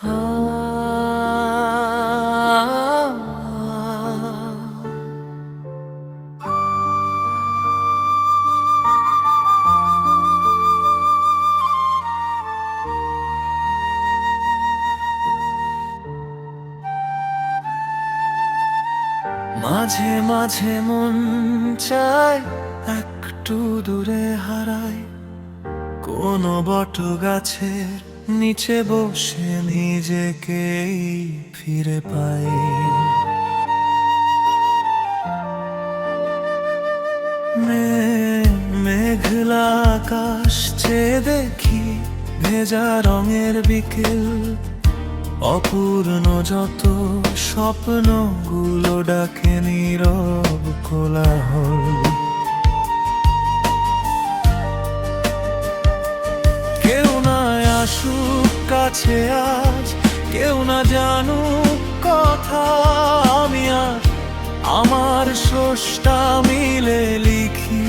মাঝে মাঝে মন চায় একটু দূরে হারাই, কোনো বট গাছের নিচে বসে নিজেকেই ফিরে পাই। মেঘলা আকাশ চেয়ে দেখি ভেজা রঙের বিকেল, অপূর্ণ যত স্বপ্নগুলো ডাকে নীরব কোলাহল। কেউ না আসুক কাছে আজ, কেউ না জানুক কথা, আমি আর আমার স্রষ্টা মিলে লিখি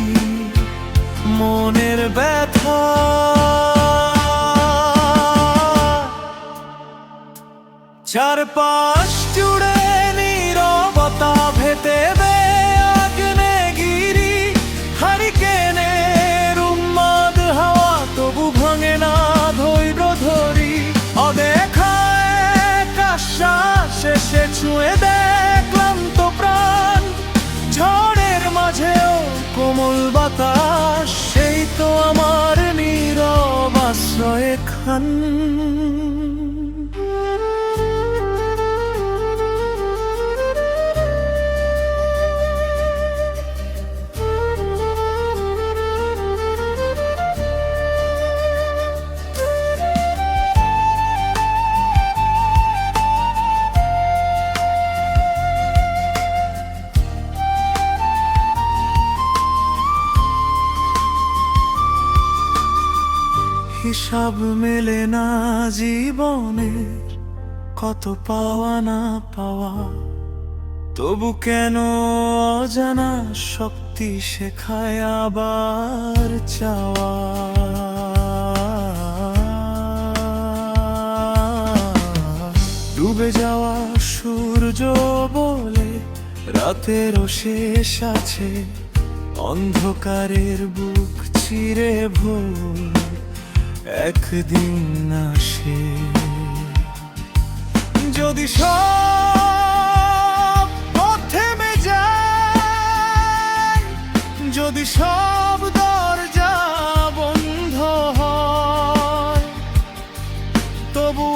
মনের ব্যথা। চারপাশ জুড়ে নীরবতা ভেতেবে আগ্নেয়গিরি, হারিকেনের উন্মাদ হাওয়া তবু ভাঙে না ধৈর্য ধরি। অদেখা এক আশ্বাস এসে ছুঁয়ে দেয় ক্লান্ত প্রাণ, ঝড়ের মাঝেও কোমল বাতাস, সেই তো আমার নীরব আশ্রয়খান। হিসাব মেলে না জীবনের, কত পাওয়া না পাওয়া, তবু কেন অজানা শক্তি শেখায় আবার চাওয়া। ডুবে যাওয়া সূর্য বলে রাতেরও শেষ আছে, অন্ধকারের বুক চিরে ভোর একদিন আসে। যদি সব থেমে যায়, যদি সব দরজা বন্ধ হয়, তবু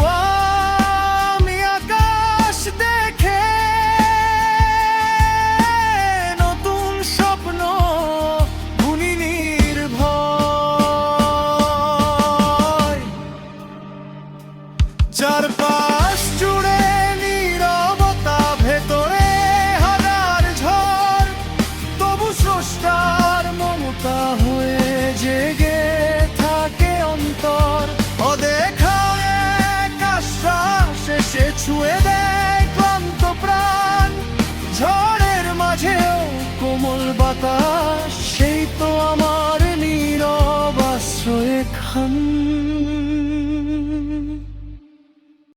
আমি আকাশ দেখে নতুন স্বপ্ন বুনি নির্ভয়। চারপাশ জুড়ে নীরবতা, ভেতরে হাজার ঝড়, তবু স্রষ্টার মমতা